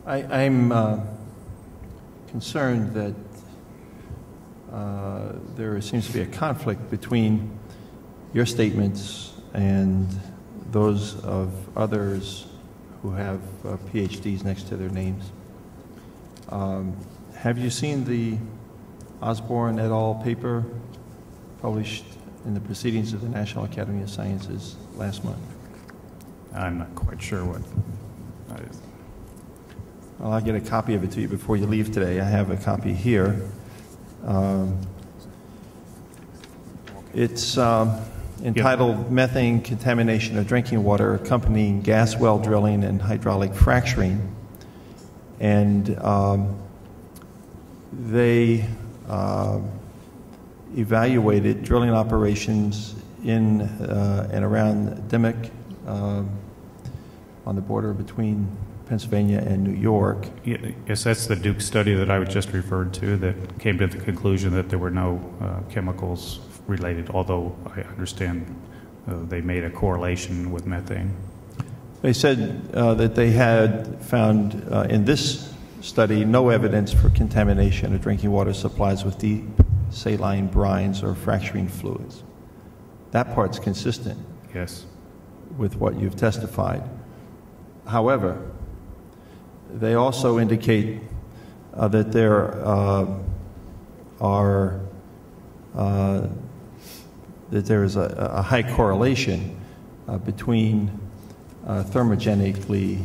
I'm concerned that there seems to be a conflict between your statements and those of others who have PhDs next to their names. Have you seen the Osborne et al. Paper published in the Proceedings of the National Academy of Sciences last month? I'm not quite sure what that is. Well, I'll get a copy of it to you before you leave today. I have a copy here. It's entitled Methane Contamination of Drinking Water Accompanying Gas Well Drilling and Hydraulic Fracturing. And they evaluated drilling operations in and around Dimmock on the border between Pennsylvania and New York. Yes, that's the Duke study that I was just referred to that came to the conclusion that there were no chemicals related, although I understand they made a correlation with methane. They said that they had found in this study no evidence for contamination of drinking water supplies with deep saline brines or fracturing fluids. That part's consistent. Yes. With what you've testified. However, they also indicate that there is a high correlation between thermogenically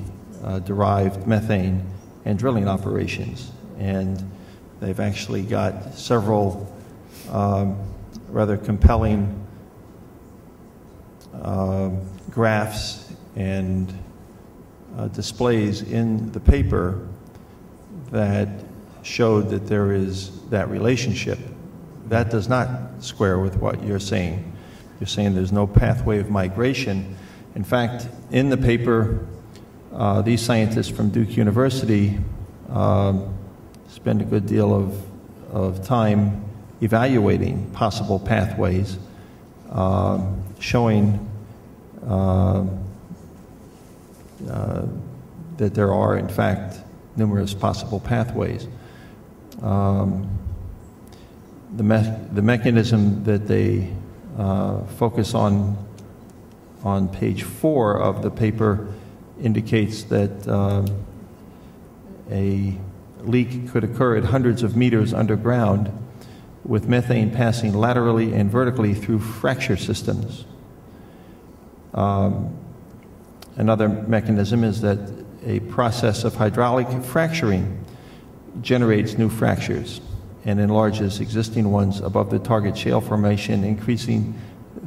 derived methane and drilling operations, and they've actually got several rather compelling graphs and displays in the paper that showed that there is that relationship. That does not square with what you're saying. You're saying there's no pathway of migration. In fact, in the paper, these scientists from Duke University spend a good deal of time evaluating possible pathways, showing that there are, in fact, numerous possible pathways. The mechanism that they focus on page 4 of the paper indicates that a leak could occur at hundreds of meters underground with methane passing laterally and vertically through fracture systems. Another mechanism is that a process of hydraulic fracturing generates new fractures and enlarges existing ones above the target shale formation, increasing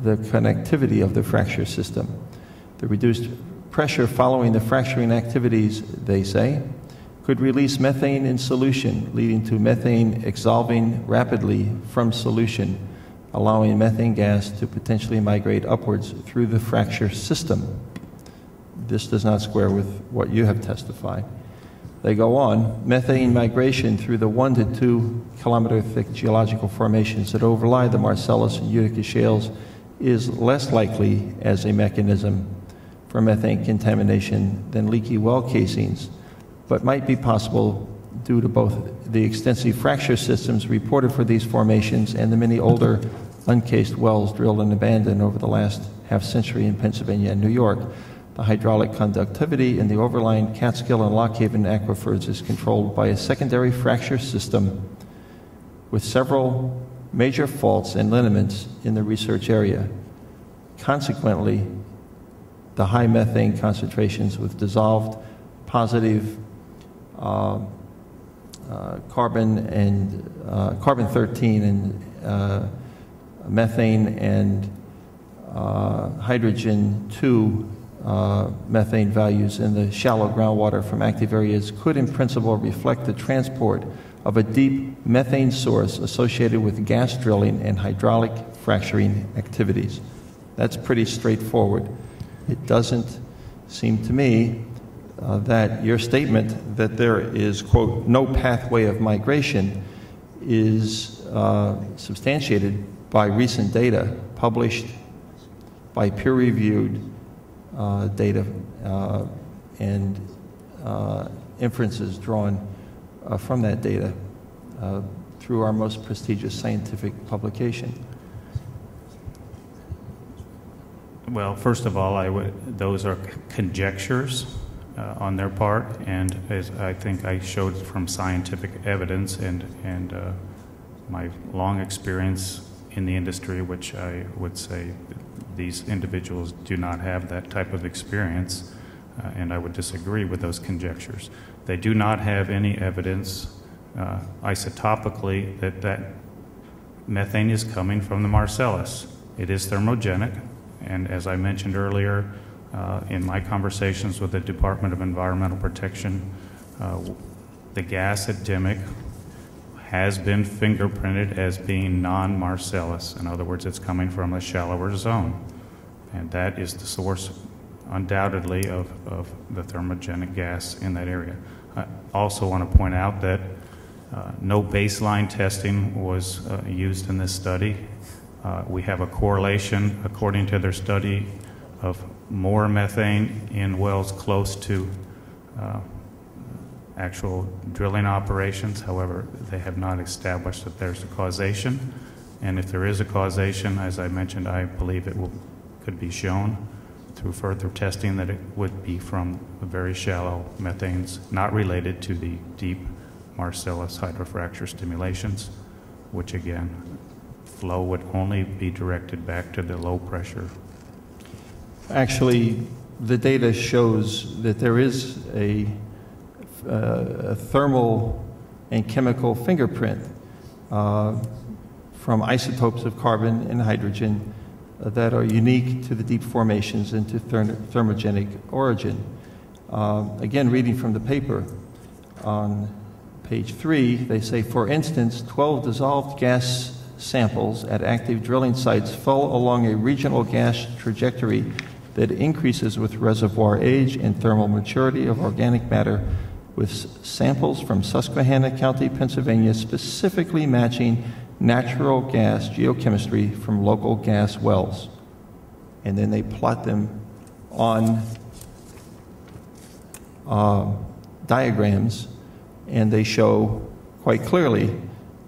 the connectivity of the fracture system. The reduced pressure following the fracturing activities, they say, could release methane in solution, leading to methane exsolving rapidly from solution, allowing methane gas to potentially migrate upwards through the fracture system. This does not square with what you have testified. They go on, methane migration through the 1 to 2 kilometer thick geological formations that overlie the Marcellus and Utica shales is less likely as a mechanism for methane contamination than leaky well casings, but might be possible due to both the extensive fracture systems reported for these formations and the many older uncased wells drilled and abandoned over the last half-century in Pennsylvania and New York. The hydraulic conductivity in the overlying Catskill and Lock Haven aquifers is controlled by a secondary fracture system with several major faults and lineaments in the research area. Consequently, the high methane concentrations with dissolved positive carbon-13 and methane and hydrogen-2 methane values in the shallow groundwater from active areas could in principle reflect the transport of a deep methane source associated with gas drilling and hydraulic fracturing activities. That's pretty straightforward. It doesn't seem to me that your statement that there is, quote, no pathway of migration is substantiated by recent data published by peer-reviewed data and inferences drawn from that data through our most prestigious scientific publication? Well, first of all, those are conjectures on their part, and as I think I showed from scientific evidence and my long experience in the industry, which I would say these individuals do not have that type of experience, and I would disagree with those conjectures. They do not have any evidence isotopically that methane is coming from the Marcellus. It is thermogenic, and as I mentioned earlier, in my conversations with the Department of Environmental Protection, the gas at Dimick has been fingerprinted as being non-Marcellus. In other words, it's coming from a shallower zone, and that is the source, undoubtedly, of the thermogenic gas in that area. I also want to point out that no baseline testing was used in this study. We have a correlation, according to their study, of more methane in wells close to actual drilling operations. However, they have not established that there's a causation. And if there is a causation, as I mentioned, I believe it could be shown through further testing that it would be from very shallow methanes, not related to the deep Marcellus hydrofracture stimulations, which again, flow would only be directed back to the low pressure. Actually, the data shows that there is a thermal and chemical fingerprint from isotopes of carbon and hydrogen that are unique to the deep formations and to thermogenic origin. Again, reading from the paper, on page 3, they say, for instance, 12 dissolved gas samples at active drilling sites fell along a regional gas trajectory that increases with reservoir age and thermal maturity of organic matter, with samples from Susquehanna County, Pennsylvania, specifically matching natural gas geochemistry from local gas wells. And then they plot them on diagrams, and they show quite clearly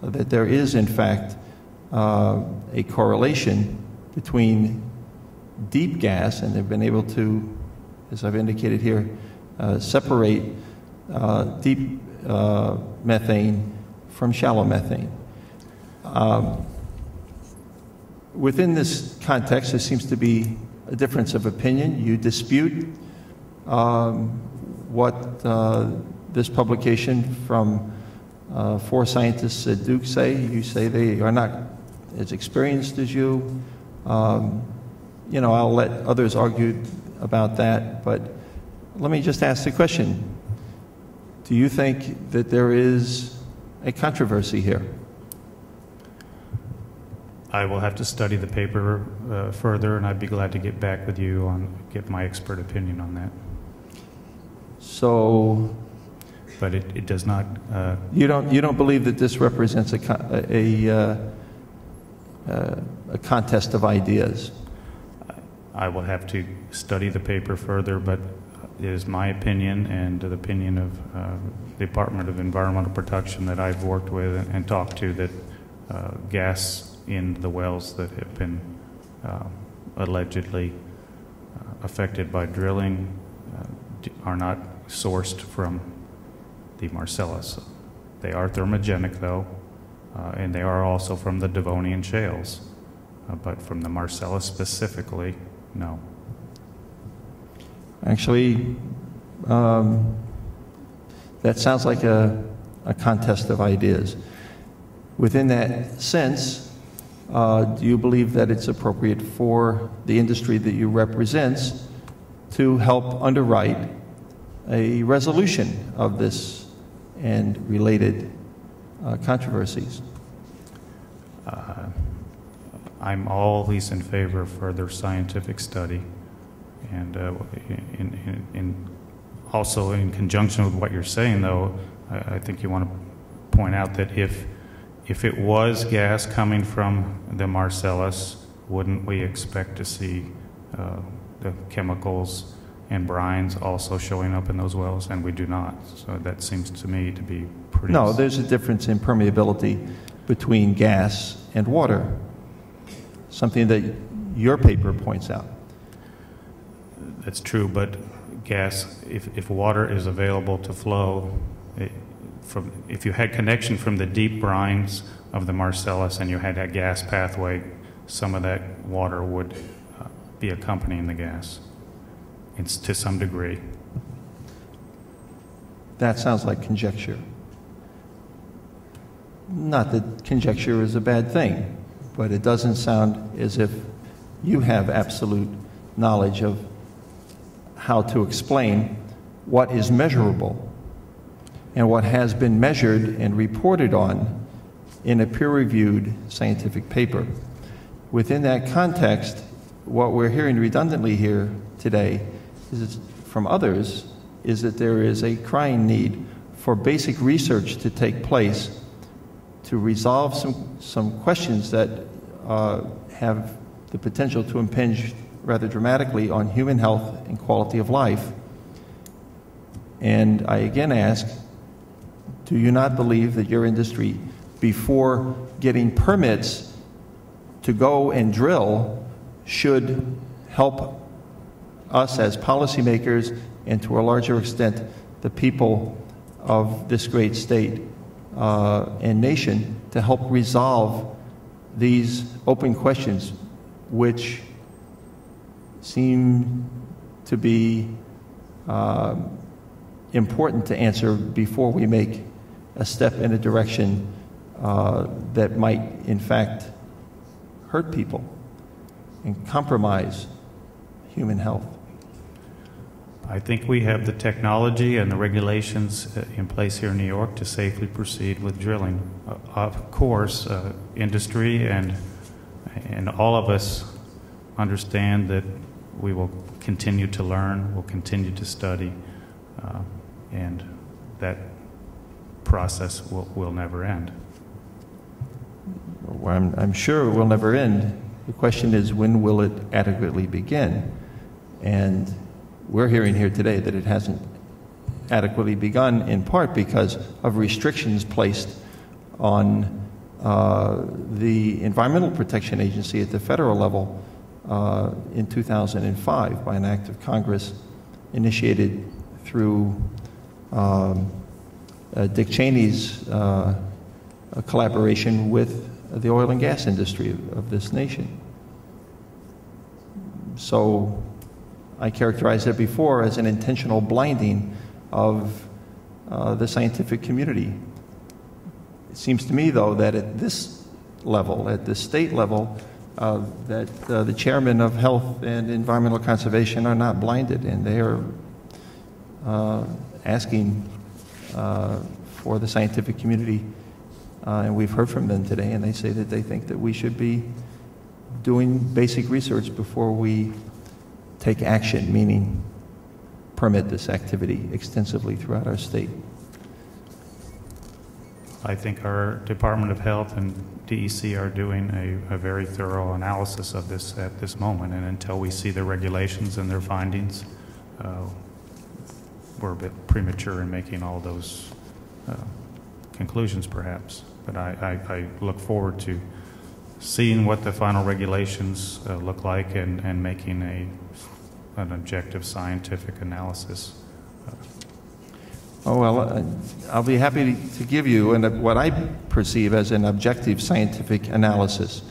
that there is, in fact, a correlation between deep gas, and they've been able to, as I've indicated here, separate deep methane from shallow methane. Within this context, there seems to be a difference of opinion. You dispute what this publication from 4 scientists at Duke say. You say they are not as experienced as you. You know, I'll let others argue about that, but let me just ask the question. Do you think that there is a controversy here? I will have to study the paper further, and I'd be glad to get back with you on, get my expert opinion on that. So, but it does not. You don't believe that this represents a contest of ideas? I will have to study the paper further, but it is my opinion and the opinion of the Department of Environmental Protection that I've worked with and talked to, that gas in the wells that have been allegedly affected by drilling are not sourced from the Marcellus. They are thermogenic, though, and they are also from the Devonian shales, but from the Marcellus specifically, no. Actually, that sounds like a contest of ideas. Within that sense, do you believe that it's appropriate for the industry that you represent to help underwrite a resolution of this and related controversies? I'm always in favor of further scientific study, and also in conjunction with what you're saying, though, I think you want to point out that if it was gas coming from the Marcellus, wouldn't we expect to see the chemicals and brines also showing up in those wells, and we do not. So that seems to me to be pretty... No, there's a difference in permeability between gas and water, something that your paper points out. That's true, but gas, if water is available to flow, if you had connection from the deep brines of the Marcellus and you had that gas pathway, some of that water would be accompanying the gas. It's to some degree. That sounds like conjecture. Not that conjecture is a bad thing, but it doesn't sound as if you have absolute knowledge of how to explain what is measurable and what has been measured and reported on in a peer-reviewed scientific paper. Within that context, what we're hearing redundantly here today is from others is that there is a crying need for basic research to take place to resolve some questions that have the potential to impinge rather dramatically on human health and quality of life. And I again ask, do you not believe that your industry, before getting permits to go and drill, should help us as policymakers and to a larger extent the people of this great state and nation to help resolve these open questions which seem to be important to answer before we make a step in a direction that might in fact hurt people and compromise human health? I think we have the technology and the regulations in place here in New York to safely proceed with drilling. Of course, industry and all of us understand that we will continue to learn, we'll continue to study, and that process will never end. Well, I'm sure it will never end. The question is, when will it adequately begin? And we're hearing here today that it hasn't adequately begun, in part because of restrictions placed on the Environmental Protection Agency at the federal level in 2005 by an act of Congress initiated through Dick Cheney's collaboration with the oil and gas industry of this nation. So I characterized it before as an intentional blinding of the scientific community. It seems to me, though, that at this level, at the state level, that the chairmen of Health and Environmental Conservation are not blinded, and they are asking for the scientific community, and we've heard from them today, and they say that they think that we should be doing basic research before we take action, meaning permit this activity extensively throughout our state. I think our Department of Health and DEC are doing a very thorough analysis of this at this moment, and until we see the regulations and their findings, we're a bit premature in making all those conclusions, perhaps. But I look forward to seeing what the final regulations look like and making an objective scientific analysis. Oh, well, I'll be happy to give you what I perceive as an objective scientific analysis.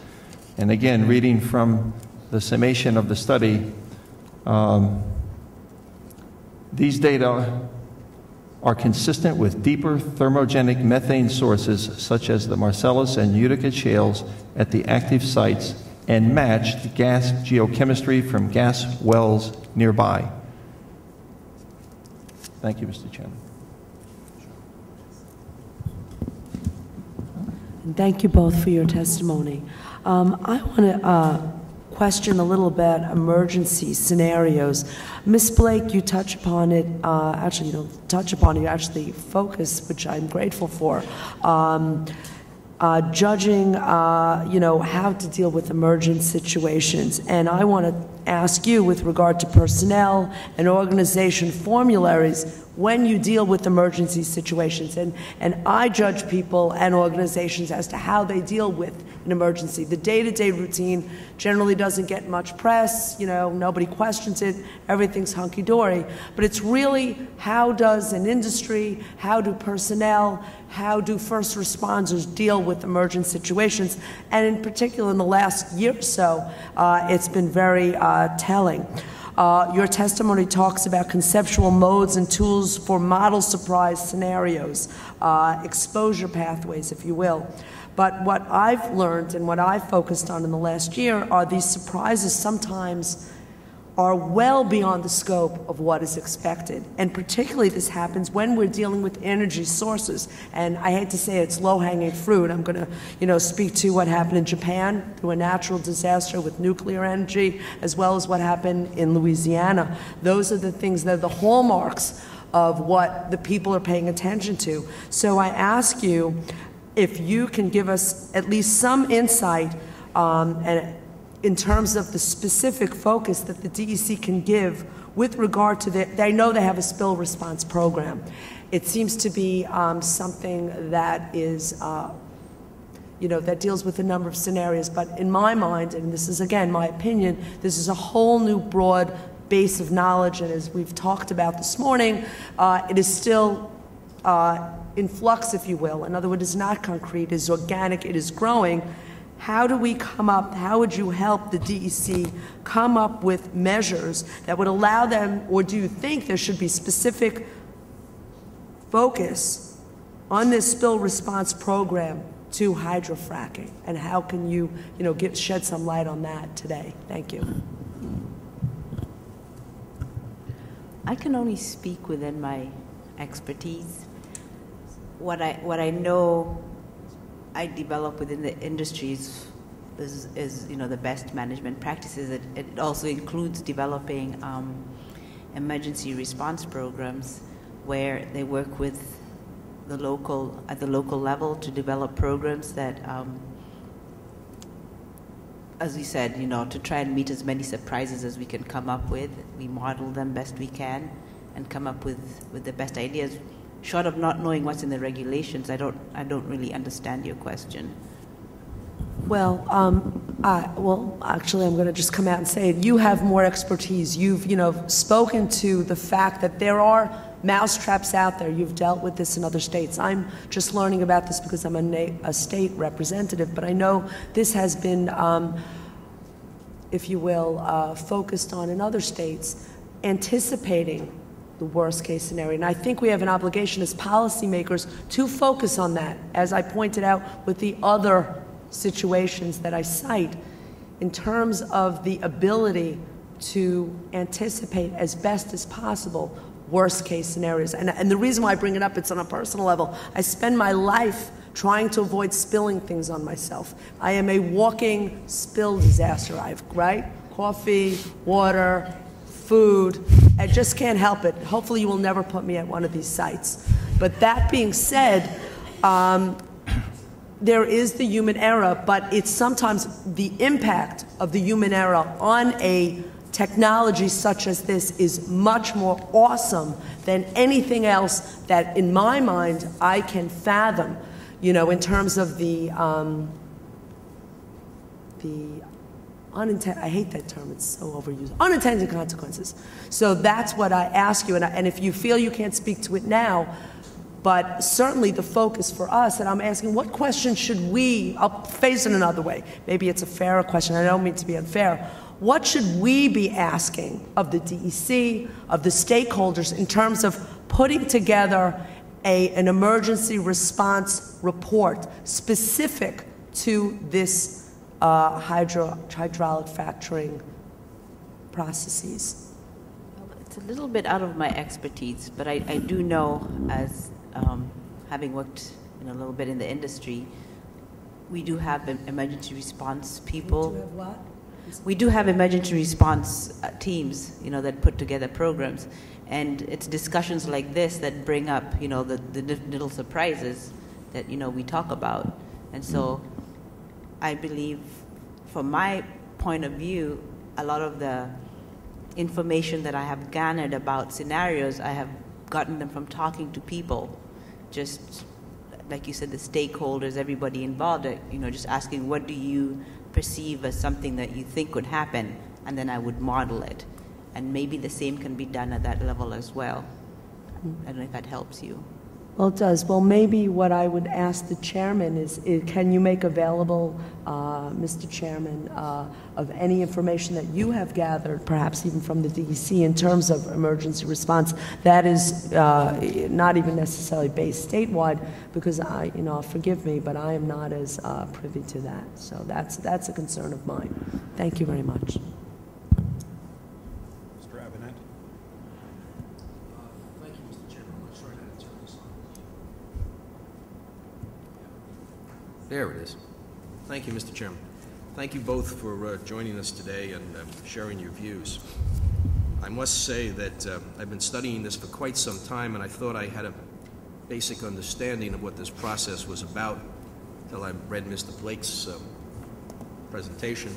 And again, reading from the summation of the study, these data are consistent with deeper thermogenic methane sources such as the Marcellus and Utica shales at the active sites and match the gas geochemistry from gas wells nearby. Thank you, Mr. Chairman. Thank you both for your testimony. I want to question a little bit emergency scenarios. Ms. Blake, you touch upon it, actually you don't touch upon it, you actually focus, which I'm grateful for, judging, how to deal with emergent situations. And I want to ask you with regard to personnel and organization formularies when you deal with emergency situations. And I judge people and organizations as to how they deal with an emergency. The day-to-day routine generally doesn't get much press, nobody questions it, everything's hunky-dory. But it's really, how does an industry, how do personnel, how do first responders deal with emergent situations? And in particular, in the last year or so, it's been very telling. Your testimony talks about conceptual modes and tools for model surprise scenarios, exposure pathways, if you will. But what I've learned and what I've focused on in the last year are these surprises sometimes are well beyond the scope of what is expected. And particularly this happens when we're dealing with energy sources. And I hate to say it's low-hanging fruit. I'm going to, speak to what happened in Japan through a natural disaster with nuclear energy, as well as what happened in Louisiana. Those are the things that are the hallmarks of what the people are paying attention to. So I ask you if you can give us at least some insight in terms of the specific focus that the DEC can give with regard to I know they have a spill response program. It seems to be something that is, that deals with a number of scenarios. But in my mind, and this is again my opinion, this is a whole new broad base of knowledge. And as we've talked about this morning, it is still in flux, if you will. In other words, it's not concrete, it is organic, it is growing. How do we come up, how would you help the DEC come up with measures that would allow them, or do you think there should be specific focus on this spill response program to hydrofracking? And how can you, shed some light on that today? Thank you. I can only speak within my expertise. What I know I develop within the industries is the best management practices. It also includes developing emergency response programs where they work with at the local level to develop programs that, as we said, to try and meet as many surprises as we can come up with. We model them best we can and come up with the best ideas. Short of not knowing what's in the regulations, I don't really understand your question. Well, actually, I'm going to just come out and say you have more expertise. You've, spoken to the fact that there are mousetraps out there. You've dealt with this in other states. I'm just learning about this because I'm a state representative, but I know this has been, if you will, focused on in other states, anticipating the worst case scenario. And I think we have an obligation as policymakers to focus on that, as I pointed out with the other situations that I cite, in terms of the ability to anticipate as best as possible worst case scenarios. And the reason why I bring it up, it's on a personal level. I spend my life trying to avoid spilling things on myself. I am a walking spill disaster. Right? Coffee, water, food. I just can't help it. Hopefully you will never put me at one of these sites. But that being said, there is the human error, but it's sometimes the impact of the human error on a technology such as this is much more awesome than anything else that, in my mind, I can fathom, in terms of the unintended, I hate that term, it's so overused, unintended consequences. So that's what I ask you, and if you feel you can't speak to it now, but certainly the focus for us, and I'm asking, what question should we, I'll phrase it another way, maybe it's a fairer question, I don't mean to be unfair, what should we be asking of the DEC, of the stakeholders, in terms of putting together an emergency response report specific to this hydraulic fracturing processes? Well, it's a little bit out of my expertise, but I do know, as having worked a little bit in the industry, we do have emergency response people. We do have what? We do have emergency response teams, that put together programs, and it's discussions like this that bring up, the little surprises that we talk about, and so I believe, from my point of view, a lot of the information that I have garnered about scenarios, I have gotten them from talking to people, just like you said, the stakeholders, everybody involved, just asking, what do you perceive as something that you think could happen? And then I would model it. And maybe the same can be done at that level as well. I don't know if that helps you. Well, it does. Well, maybe what I would ask the chairman is can you make available, Mr. Chairman, of any information that you have gathered, perhaps even from the DEC, in terms of emergency response that is not even necessarily based statewide, because forgive me, but I am not as privy to that. So that's a concern of mine. Thank you very much. There it is. Thank you, Mr. Chairman. Thank you both for joining us today and sharing your views. I must say that I've been studying this for quite some time, and I thought I had a basic understanding of what this process was about until I read Mr. Blake's presentation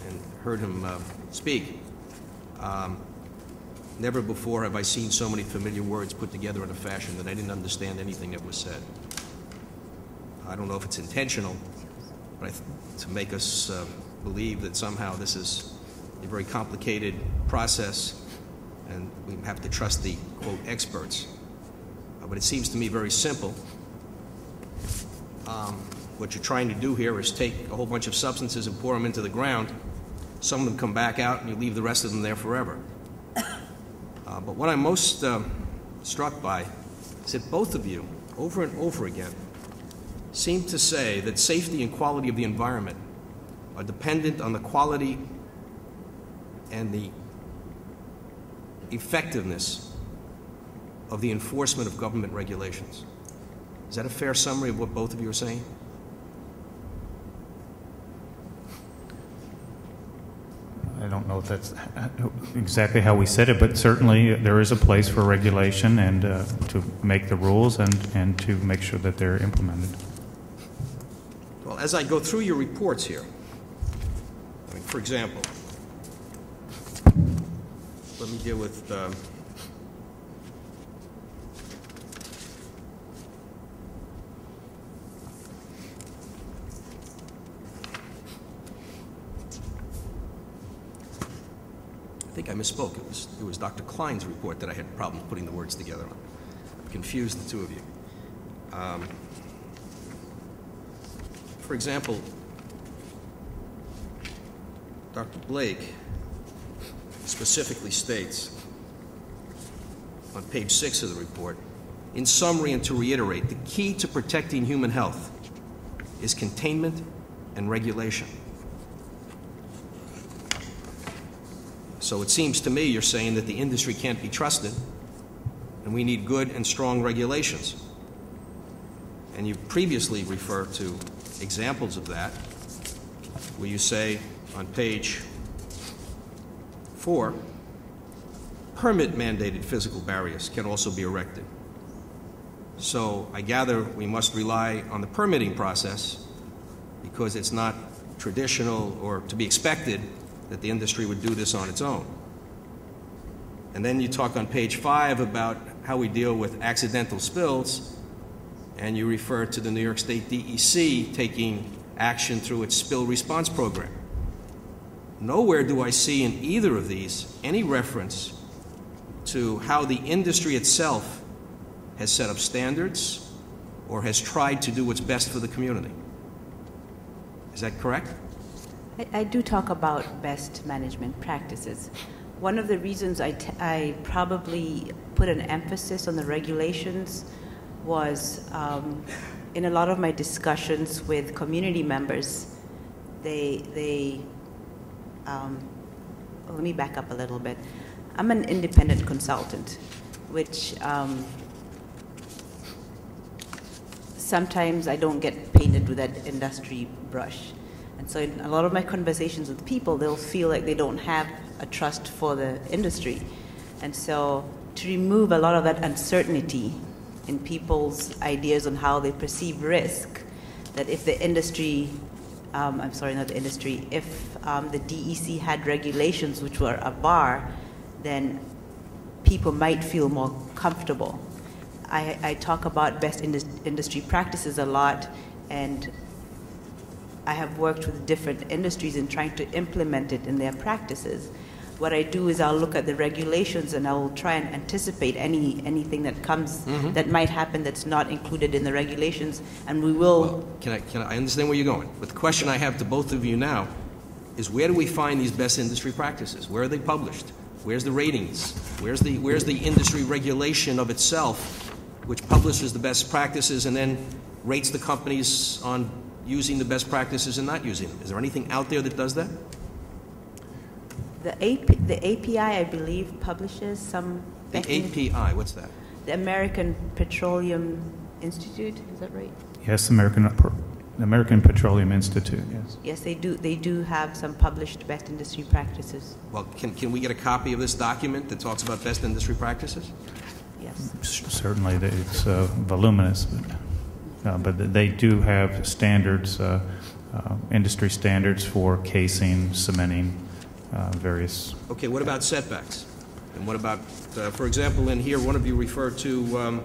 and heard him speak. Never before have I seen so many familiar words put together in a fashion that I didn't understand anything that was said. I don't know if it's intentional, but to make us believe that somehow this is a very complicated process and we have to trust the, quote, experts. But it seems to me very simple. What you're trying to do here is take a whole bunch of substances and pour them into the ground. Some of them come back out and you leave the rest of them there forever. But what I'm most struck by is that both of you, over and over again, seem to say that safety and quality of the environment are dependent on the quality and the effectiveness of the enforcement of government regulations. Is that a fair summary of what both of you are saying? I don't know if that's exactly how we said it, but certainly there is a place for regulation and to make the rules and to make sure that they're implemented. Well, as I go through your reports here, for example, let me deal with I think I misspoke. It was Dr. Kline's report that I had problems putting the words together on. I confused the two of you. For example, Dr. Blake specifically states on page 6 of the report, in summary and to reiterate, the key to protecting human health is containment and regulation. So it seems to me you're saying that the industry can't be trusted and we need good and strong regulations. And you previously referred to examples of that, where you say on page 4, permit-mandated physical barriers can also be erected. So I gather we must rely on the permitting process because it's not traditional or to be expected that the industry would do this on its own. And then you talk on page 5 about how we deal with accidental spills, and you refer to the New York State DEC taking action through its spill response program. Nowhere do I see in either of these any reference to how the industry itself has set up standards or has tried to do what's best for the community. Is that correct? I do talk about best management practices. One of the reasons I probably put an emphasis on the regulations was in a lot of my discussions with community members, let me back up a little bit. I'm an independent consultant, which sometimes I don't get painted with that industry brush. And so in a lot of my conversations with people, they'll feel like they don't have a trust for the industry. And so to remove a lot of that uncertainty in people's ideas on how they perceive risk, that if the industry I'm sorry, not the industry, if the DEC had regulations which were a bar, then people might feel more comfortable. I talk about best industry practices a lot, and I have worked with different industries in trying to implement it in their practices. What I do is I'll look at the regulations and I'll try and anticipate anything that comes that might happen that's not included in the regulations, and we will. Well, I understand where you're going, but the question I have to both of you now is, where do we find these best industry practices? Where are they published? Where's the ratings? Where's the industry regulation of itself, which publishes the best practices and then rates the companies on using the best practices and not using them? Is there anything out there that does that? The API, I believe, publishes some. The API, what's that? The American Petroleum Institute, is that right? Yes, American Petroleum Institute, yes. Yes, they do. They do have some published best industry practices. Well, can we get a copy of this document that talks about best industry practices? Yes. Certainly, it's voluminous, but they do have standards, industry standards for casing, cementing, various. Okay, what about setbacks? And what about, for example, in here, one of you referred to,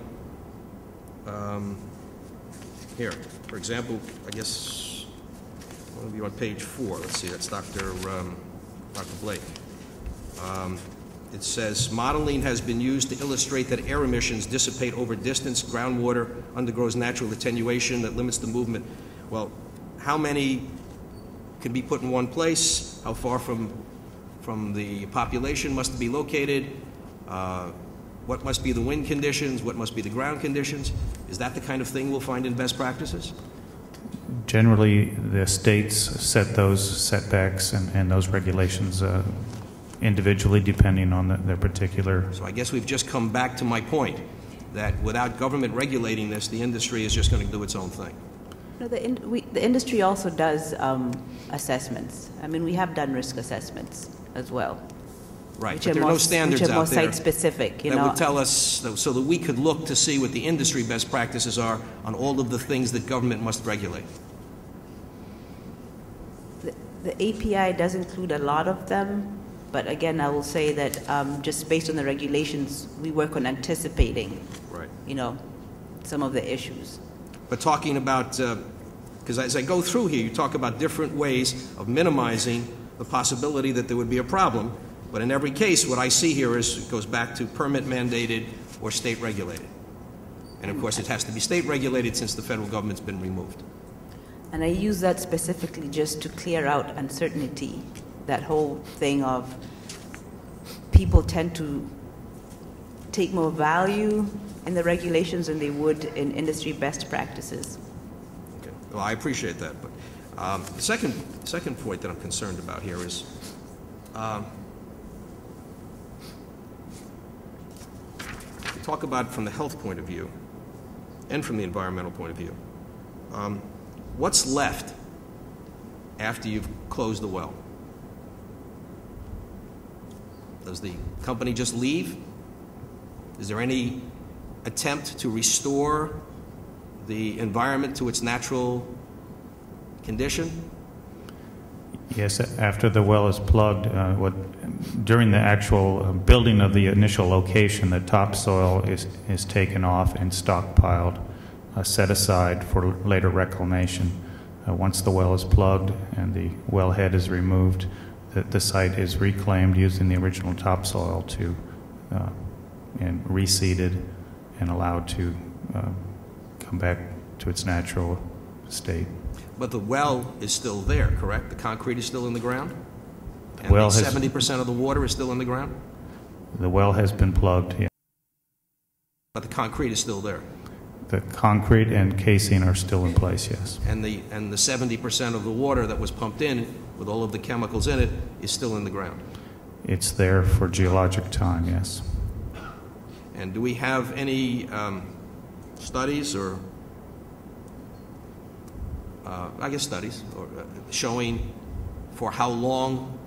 here, for example, I guess, one of you on page 4, let's see, that's Dr. Blake. It says, modeling has been used to illustrate that air emissions dissipate over distance, groundwater undergoes natural attenuation that limits the movement. Well, how many can be put in one place? How far from the population must be located? What must be the wind conditions? What must be the ground conditions? Is that the kind of thing we'll find in best practices? Generally, the states set those setbacks and those regulations individually, depending on their particular. So I guess we've just come back to my point, that without government regulating this, the industry is just going to do its own thing. No, the industry also does assessments. I mean, we have done risk assessments as well. Right, but there are no standards out there. Which are more site-specific, that would tell us, so that we could look to see what the industry best practices are on all of the things that government must regulate. The API does include a lot of them, but again, I will say that just based on the regulations, we work on anticipating, right, some of the issues. But talking about, because as I go through here, you talk about different ways of minimizing the possibility that there would be a problem. But in every case, what I see here is it goes back to permit mandated or state regulated. And of course, it has to be state regulated since the federal government's been removed. And I use that specifically just to clear out uncertainty. That whole thing of people tend to take more value in the regulations than they would in industry best practices. Okay. Well, I appreciate that. But the second point that I'm concerned about here is talk about from the health point of view and from the environmental point of view. What's left after you've closed the well? Does the company just leave? Is there any attempt to restore the environment to its natural condition? Yes, after the well is plugged, during the actual building of the initial location, the topsoil is taken off and stockpiled, set aside for later reclamation. Once the well is plugged and the wellhead is removed, the site is reclaimed using the original topsoil and reseeded and allowed to come back to its natural state. But the well is still there, correct? The concrete is still in the ground? And well, 70% of the water is still in the ground? The well has been plugged, yeah. But the concrete is still there? The concrete and casing are still in place, yes. And the 70% of the water that was pumped in with all of the chemicals in it is still in the ground? It's there for geologic time, yes. And do we have any studies or studies showing for how long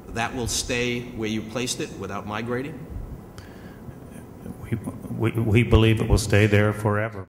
that will stay where you placed it without migrating? We believe it will stay there forever.